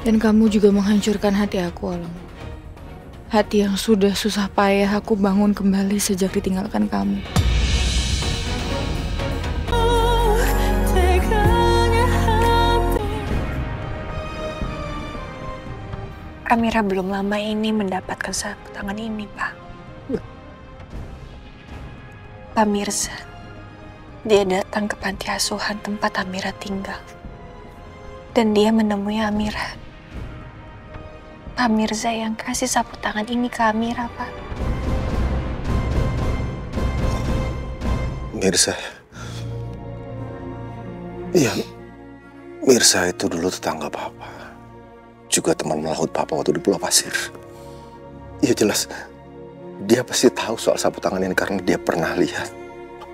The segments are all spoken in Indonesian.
Dan kamu juga menghancurkan hati aku, Alam. Hati yang sudah susah payah aku bangun kembali sejak ditinggalkan kamu. Amira belum lama ini mendapatkan sapu tangan ini, Pak. Pak Mirza, dia datang ke panti asuhan tempat Amira tinggal. Dan dia menemui Amira. Pak Mirza yang kasih sapu tangan ini ke Amira, Pak. Mirza. Iya, Mirza itu dulu tetangga Papa. Juga teman melaut Papa waktu di Pulau Pasir. Iya jelas, dia pasti tahu soal sapu tangan ini karena dia pernah lihat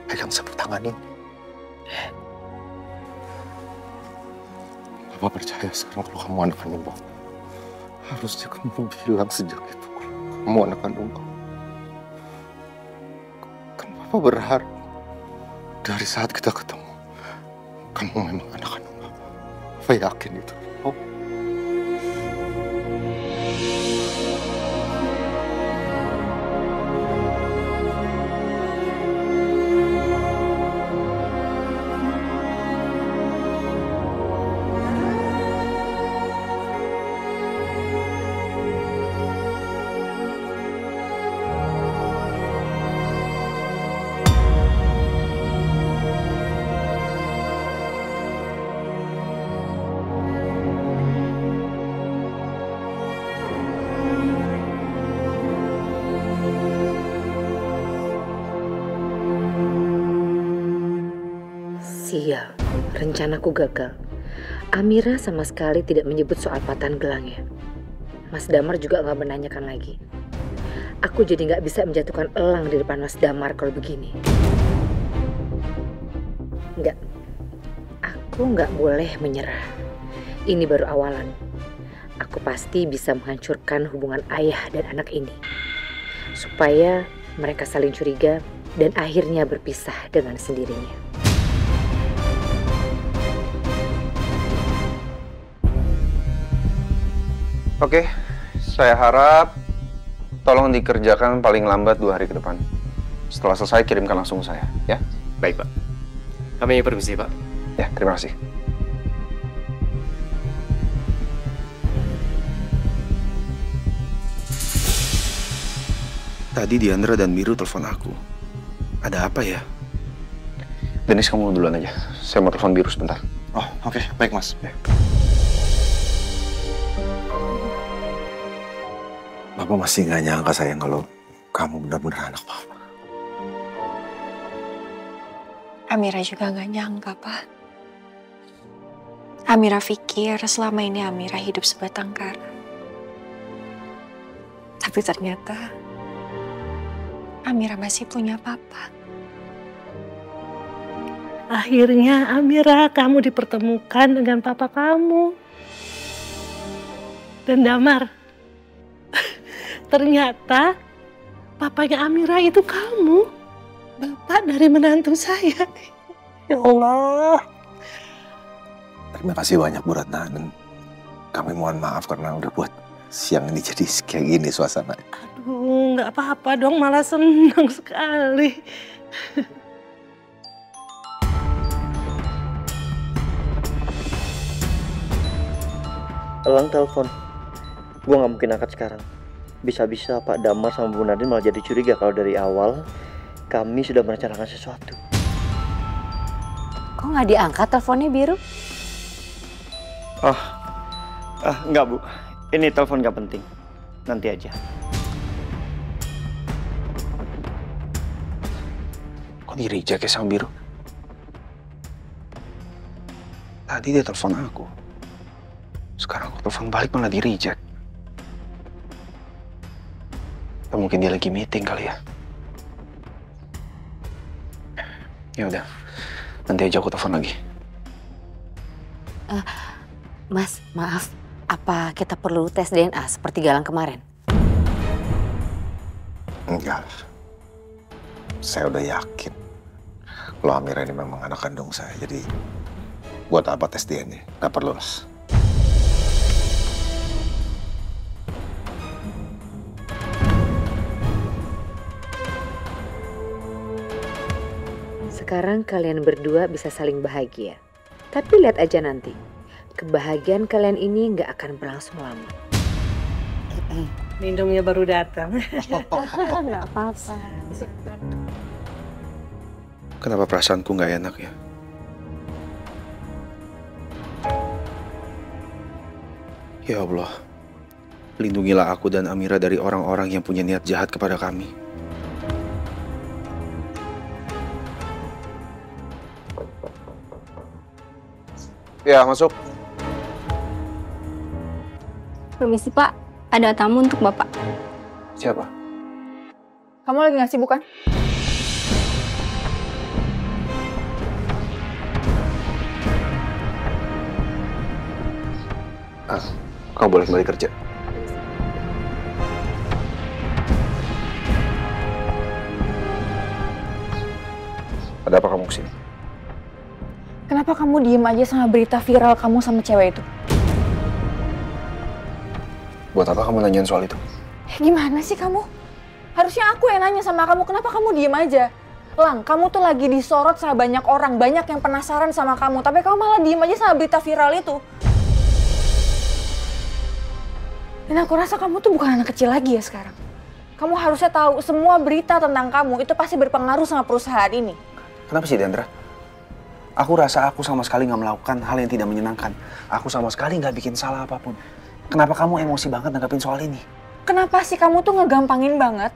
pegang sapu tangan ini. Papa percaya sekarang kalau kamu anak kandung Papa. Harusnya kamu bilang sejak itu kalau kamu anak kandung Papa. Kan Papa berharap dari saat kita ketemu, kamu memang anak kandung Papa. Papa yakin itu. Oh. Sial, rencanaku gagal. Amira sama sekali tidak menyebut soal patahan gelangnya. Mas Damar juga nggak menanyakan lagi. Aku jadi nggak bisa menjatuhkan elang di depan Mas Damar kalau begini. Nggak, aku nggak boleh menyerah. Ini baru awalan. Aku pasti bisa menghancurkan hubungan ayah dan anak ini. Supaya mereka saling curiga dan akhirnya berpisah dengan sendirinya. Oke, saya harap tolong dikerjakan paling lambat 2 hari ke depan. Setelah selesai, kirimkan langsung ke saya, ya? Baik, Pak. Kami permisi, Pak. Ya, terima kasih. Tadi Diandra dan Biru telepon aku. Ada apa ya? Dennis, kamu duluan aja. Saya mau telepon Biru sebentar. Oh, oke. Baik, Mas. Ya. Papa masih nggak nyangka sayang kalau kamu benar-benar anak Papa. Amira juga nggak nyangka, Pak. Amira pikir selama ini Amira hidup sebatang kara. Tapi ternyata Amira masih punya Papa. Akhirnya Amira, kamu dipertemukan dengan papa kamu. Dan Damar, ternyata papanya Amira itu kamu. Bapak dari menantu saya. Ya Allah. Terima kasih banyak Bu Ratna, dan kami mohon maaf karena udah buat siang ini jadi kayak gini suasana. Aduh, nggak apa-apa dong, malah senang sekali. Elang telepon. Gue nggak mungkin angkat sekarang. Bisa-bisa Pak Damar sama Bu Nadine malah jadi curiga kalau dari awal kami sudah merencanakan sesuatu. Kok nggak diangkat teleponnya, Biru? Enggak Bu. Ini telepon nggak penting. Nanti aja. Kok di-reject ya sama Biru? Tadi dia telepon aku. Sekarang aku telepon balik malah di-reject. Atau mungkin dia lagi meeting kali ya. Ya udah, nanti aja aku telepon lagi. Mas, maaf. Apa kita perlu tes DNA seperti Galang kemarin? Enggak. Saya udah yakin kalau Amira ini memang anak kandung saya. Jadi buat apa tes DNA? Nggak perlu lah. sekarang kalian berdua bisa saling bahagia. Tapi lihat aja nanti, kebahagiaan kalian ini nggak akan berlangsung lama. Minumnya baru datang. Nggak apa-apa. Kenapa perasaanku nggak enak ya? Ya Allah, lindungilah aku dan Amira dari orang-orang yang punya niat jahat kepada kami. Ya, masuk. Permisi Pak, ada tamu untuk Bapak. Siapa? Kamu lagi nggak sibuk kan? Kamu boleh kembali kerja. Ada apa kamu kesini? Kenapa kamu diem aja sama berita viral kamu sama cewek itu? Buat apa kamu nanyain soal itu? Gimana sih kamu? Harusnya aku yang nanya sama kamu, kenapa kamu diem aja? Lang, kamu tuh lagi disorot sama banyak orang, banyak yang penasaran sama kamu, tapi kamu malah diem aja sama berita viral itu. Dan aku rasa kamu tuh bukan anak kecil lagi ya sekarang. Kamu harusnya tahu semua berita tentang kamu itu pasti berpengaruh sama perusahaan ini. Kenapa sih, Diandra? Aku rasa aku sama sekali nggak melakukan hal yang tidak menyenangkan. Aku sama sekali nggak bikin salah apapun. Kenapa kamu emosi banget nanggapin soal ini? Kenapa sih kamu tuh ngegampangin banget?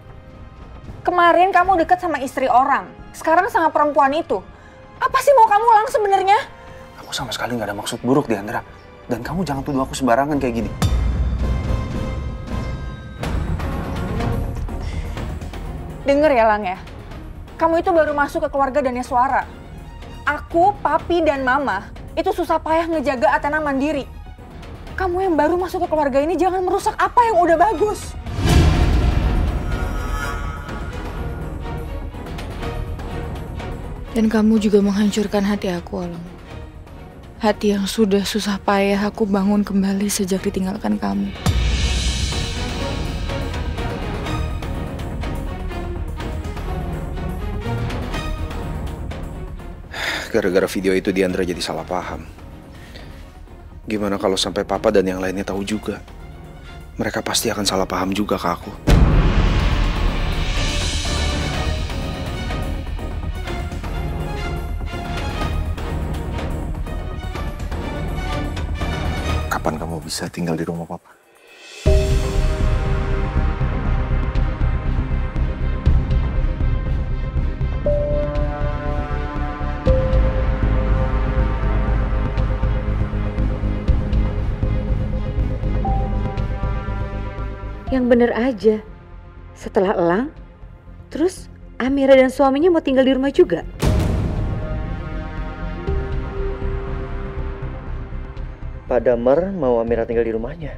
Kemarin kamu deket sama istri orang, sekarang sama perempuan itu. Apa sih mau kamu Lang sebenarnya? Aku sama sekali nggak ada maksud buruk, Diandra. Dan kamu jangan tuduh aku sembarangan kayak gini. Dengar ya Lang ya, kamu itu baru masuk ke keluarga Daneswara. Aku, papi, dan mama itu susah payah ngejaga Athena mandiri. Kamu yang baru masuk ke keluarga ini jangan merusak apa yang udah bagus. Dan kamu juga menghancurkan hati aku, Alam. Hati yang sudah susah payah aku bangun kembali sejak ditinggalkan kamu. Gara-gara video itu Diandra jadi salah paham. Gimana kalau sampai papa dan yang lainnya tahu juga? Mereka pasti akan salah paham juga ke aku. Kapan kamu bisa tinggal di rumah papa? Yang bener aja. Setelah Elang, terus Amira dan suaminya mau tinggal di rumah juga. Pak Damar mau Amira tinggal di rumahnya.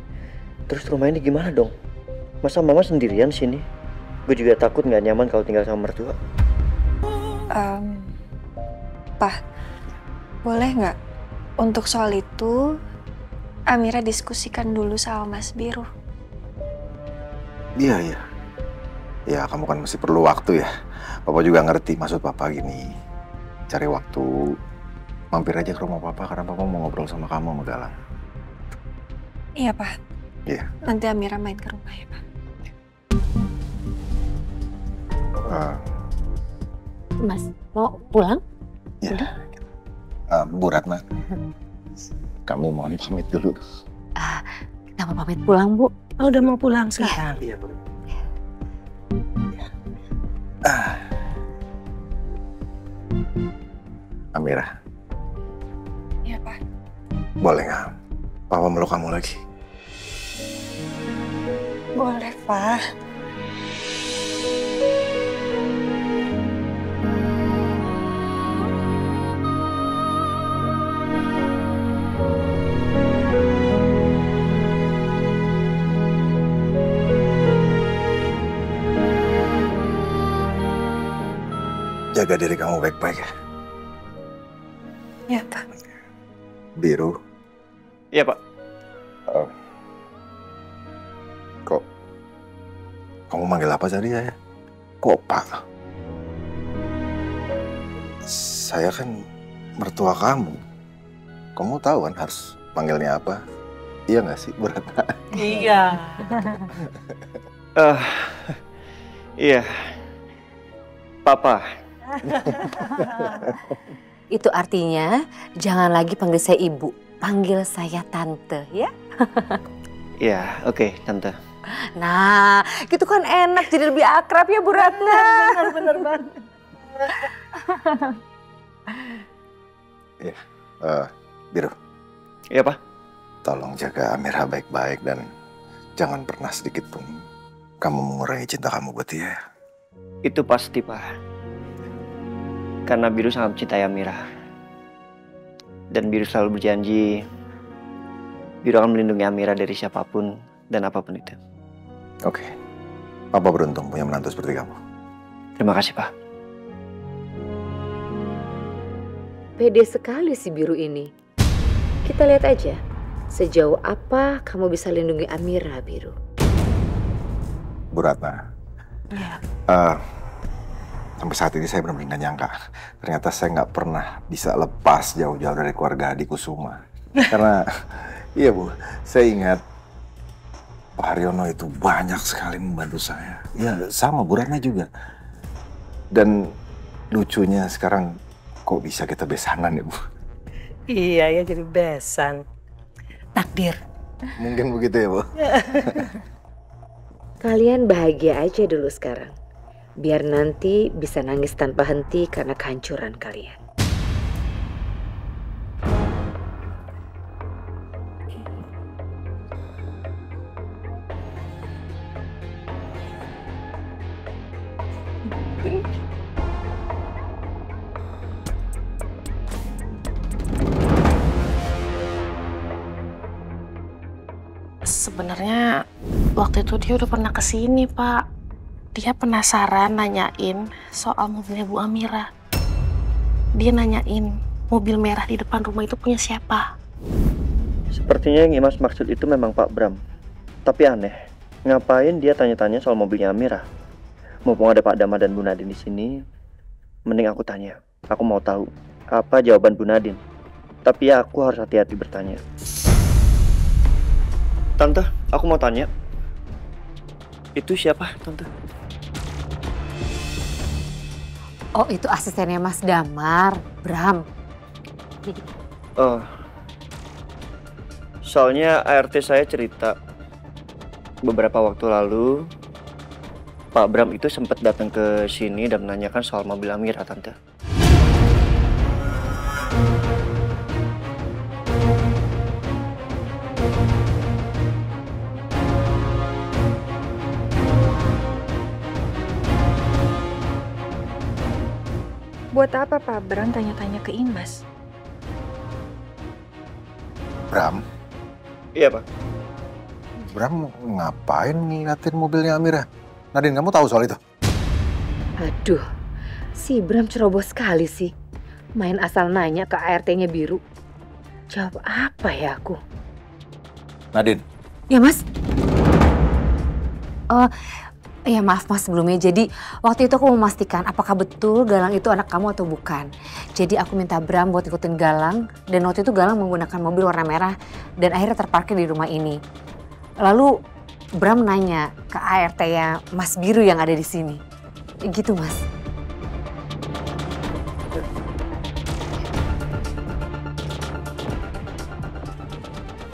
Terus rumah ini gimana dong? Masa mama sendirian sini? Gue juga takut nggak nyaman kalau tinggal sama mertua. Pak, boleh nggak untuk soal itu Amira diskusikan dulu sama Mas Biru? Iya, iya. Ya, kamu kan masih perlu waktu ya. Papa juga ngerti maksud papa gini. Cari waktu, mampir aja ke rumah papa karena papa mau ngobrol sama kamu, sama Galang. Iya, Pak. Iya. Nanti Amira main ke rumah ya, Pak. Mas, mau pulang? Ya. Bu Ratna, kami mohon pamit dulu. Kita mau pamit pulang, Bu. Oh, udah mau pulang sekarang? Iya, Bu. Amira. Iya, Pak. Boleh nggak? Papa meluk kamu lagi. Boleh, Pak. Jaga diri kamu baik-baik ya. Iya, Pak. Biru. Iya, Pak. Kok kamu manggil apa tadi ya? Kok Pak? saya kan mertua kamu. Kamu tahu kan harus panggilnya apa? Iya nggak sih, Bu Ratna? Iya. Iya. Papa. Itu artinya jangan lagi panggil saya ibu, panggil saya tante ya. Iya, oke, Tante. Nah, gitu kan enak, jadi lebih akrab ya Bu Ratna. Bener banget. Iya, Biru. Iya, Pak. Tolong jaga Amira baik-baik dan jangan pernah sedikit pun kamu mengurangi cinta kamu buat dia. Itu pasti, Pak. Karena Biru sangat mencintai Amira. Dan Biru selalu berjanji Biru akan melindungi Amira dari siapapun dan apapun itu. Oke. Papa beruntung punya menantu seperti kamu. Terima kasih, Pak. Pede sekali si Biru ini. Kita lihat aja, sejauh apa kamu bisa lindungi Amira, Biru. Bu Ratna. Iya. Sampai saat ini saya benar-benar nggak nyangka. Ternyata saya nggak pernah bisa lepas jauh-jauh dari keluarga Adi Kusuma. Karena, iya Bu, saya ingat Pak Haryono itu banyak sekali membantu saya. Ya sama Bu Ratna juga. Dan lucunya sekarang kok bisa kita besanan ya Bu? Iya ya, jadi besan. Takdir. Mungkin begitu ya Bu? Kalian bahagia aja dulu sekarang. Biar nanti bisa nangis tanpa henti karena kehancuran kalian. Sebenarnya waktu itu dia udah pernah kesini, Pak. Dia penasaran nanyain soal mobilnya Bu Amira. Dia nanyain mobil merah di depan rumah itu punya siapa. Sepertinya yang Imas maksud itu memang Pak Bram. Tapi aneh, ngapain dia tanya-tanya soal mobilnya Amira? Mumpung ada Pak Dama dan Bu Nadine di sini, mending aku tanya. Aku mau tahu apa jawaban Bu Nadine. Tapi ya aku harus hati-hati bertanya. Tante, aku mau tanya. Itu siapa, Tante? Oh, itu asistennya Mas Damar, Bram. Soalnya ART saya cerita beberapa waktu lalu Pak Bram itu sempat datang ke sini dan menanyakan soal mobil Amira, Tante. Buat apa Pak Bram tanya-tanya ke Imas? Bram? Iya, Pak. Bram ngapain ngeliatin mobilnya Amira? Nadine, kamu tahu soal itu? Aduh, si Bram ceroboh sekali sih. Main asal nanya ke ART-nya Biru. Jawab apa ya aku? Nadine? Ya, Mas. Ya maaf Mas sebelumnya, jadi waktu itu aku memastikan apakah betul Galang itu anak kamu atau bukan. Jadi aku minta Bram buat ikutin Galang, dan waktu itu Galang menggunakan mobil warna merah dan akhirnya terparkir di rumah ini. Lalu Bram nanya ke ART-nya Mas Biru yang ada di sini. Gitu Mas.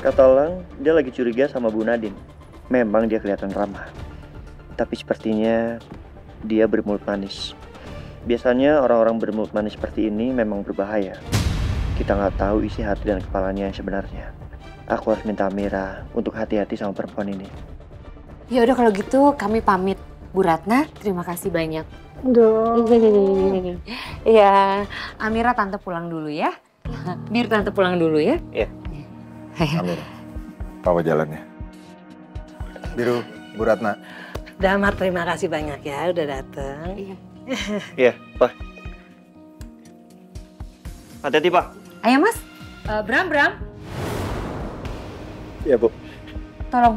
Kata Lang, dia lagi curiga sama Bu Nadine. Memang dia kelihatan ramah. Tapi sepertinya dia bermulut manis. Biasanya orang-orang bermulut manis seperti ini memang berbahaya. Kita nggak tahu isi hati dan kepalanya yang sebenarnya. Aku harus minta Amira untuk hati-hati sama perempuan ini. Ya udah kalau gitu kami pamit. Bu Ratna, terima kasih banyak. Iya, Amira tante pulang dulu ya. Biar tante pulang dulu ya. Iya. Amira, Papa jalannya. Biru, Bu Ratna. Damar, terima kasih banyak ya udah datang. Iya, Pak. Hati-hati, Pak. Ayo Mas, Bram. Iya, Bu. Tolong.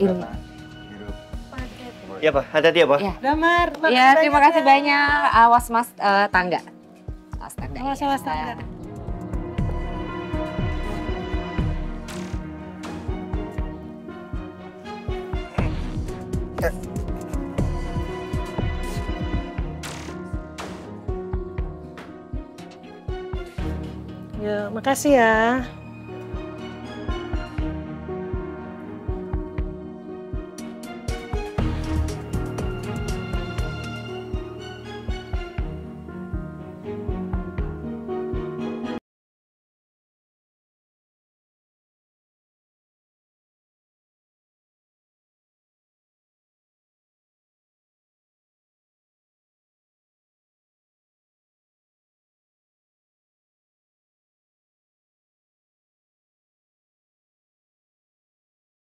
Ini. Biru. Ya Pak, hati-hati ya Pak. Ya. Damar, Ya, terima kasih banyak. Awas Mas tangga. Awas tangga. Awas tangga. Ya, makasih ya.